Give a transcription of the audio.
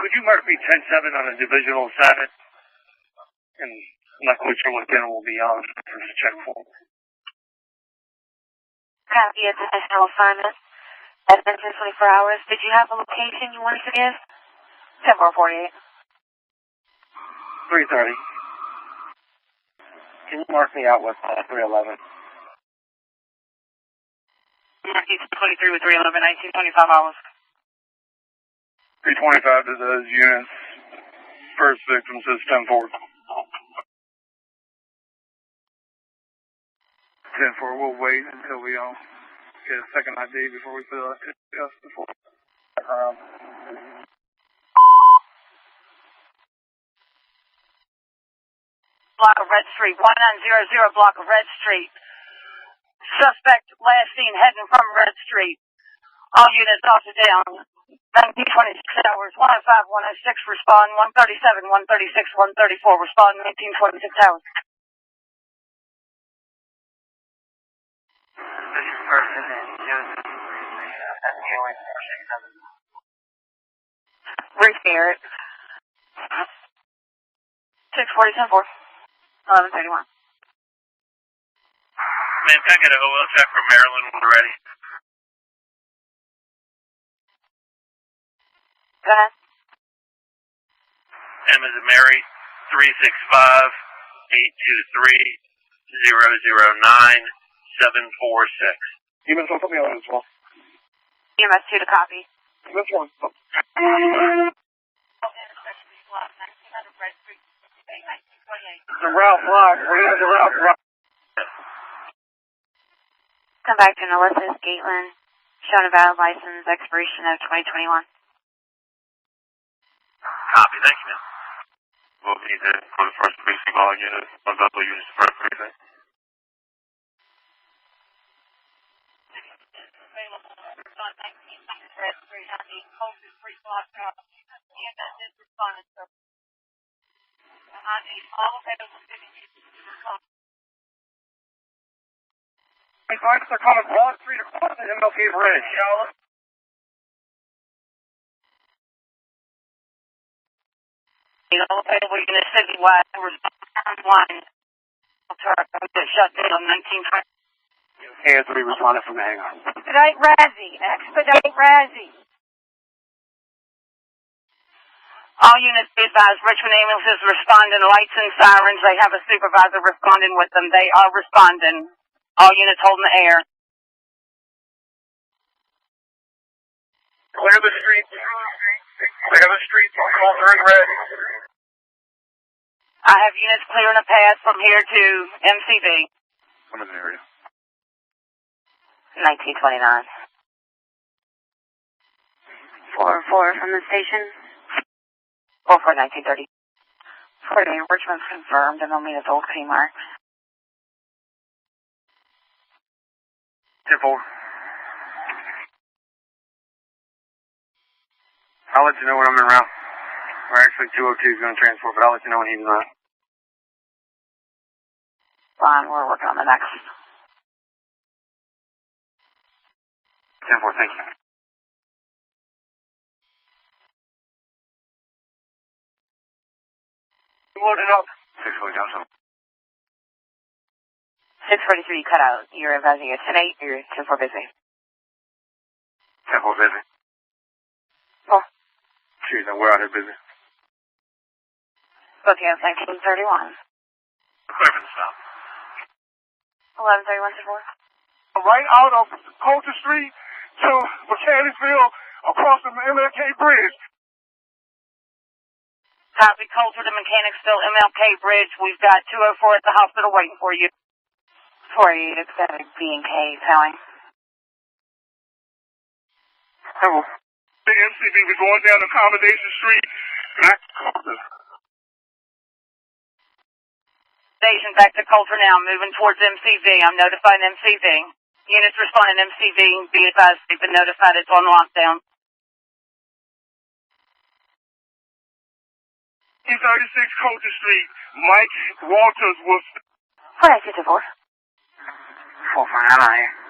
Could you mark me 10-7 on a divisional assignment? And I'm not quite sure what dinner will be on for this check form. Copy a divisional assignment. Has been 24 hours. Did you have a location you wanted to give? 10-4-48. 3:30. Can you mark me out with 311? 1923 with 311, 1925 hours. 325 to those units. First victim says 10-4. 10-4, we'll wait until we get a second ID before we fill out the form. Block of Red Street, 1900 block of Red Street. Suspect last seen heading from Red Street. All units off to down. 1926 hours, 105, 106 respond, 137, 136, 134 respond, 1926 hours. This person is Joseph. That's the only 467. Reach Garrett. 640, 10-4. 1131. Man, can I get an OL check from Maryland when we're ready? Go ahead. M is in Mary, 365-823-009-746. Humans will put me on as well. EMS 2 to copy. This one. The Ralph Rock. We're going to have the Ralph Rock. Come back to Melissa's Gateland. Shown a valid license, expiration of 2021. Copy, thank you, man. We'll need that for the first precinct, all units, one vessel units, first precinct. They're coming Broad Street across the MLK Bridge. All available units citywide respond line. Shut down 1920. Hands will be responded from the hangar. Expedite Razzie. Expedite Razzie. All units be advised, Richmond ambulances responding, lights and sirens. They have a supervisor responding with them. They are responding. All units holding the air. Clear the streets. Clear the streets. Call through red. I have units clearing a path from here to MCV. I'm in the area. 1929. 4-4 from the station. 4-4, 1930. 48, Richmond's confirmed, and they'll meet at the old Kmart. 10-4. I'll let you know when I'm en route. Or actually, 202 is going to transport, but I'll let you know when he's on. Fine, we're working on the next. 10-4, thank you. Loaded up. 640 Johnson. 643, you cut out. You're advising us tonight. You're 10-4 busy. 10-4 busy. Oh. Jeez, we're out here busy. Booking at 1931. Clear for the stop. 1131 to 4. Right out of Colter Street to Mechanicsville across the MLK Bridge. Copy, Colter to Mechanicsville, MLK Bridge. We've got 204 at the hospital waiting for you. 48, it's got a B&K telling. Hello. The MCV, we're going down Accommodation Street. Back to Colter. Station back to Colter now, moving towards MCV. I'm notifying MCV. Units responding MCV. Be advised, they've been notified it's on lockdown. 36 Colter Street. Mike Walters was... 48, 4. 459.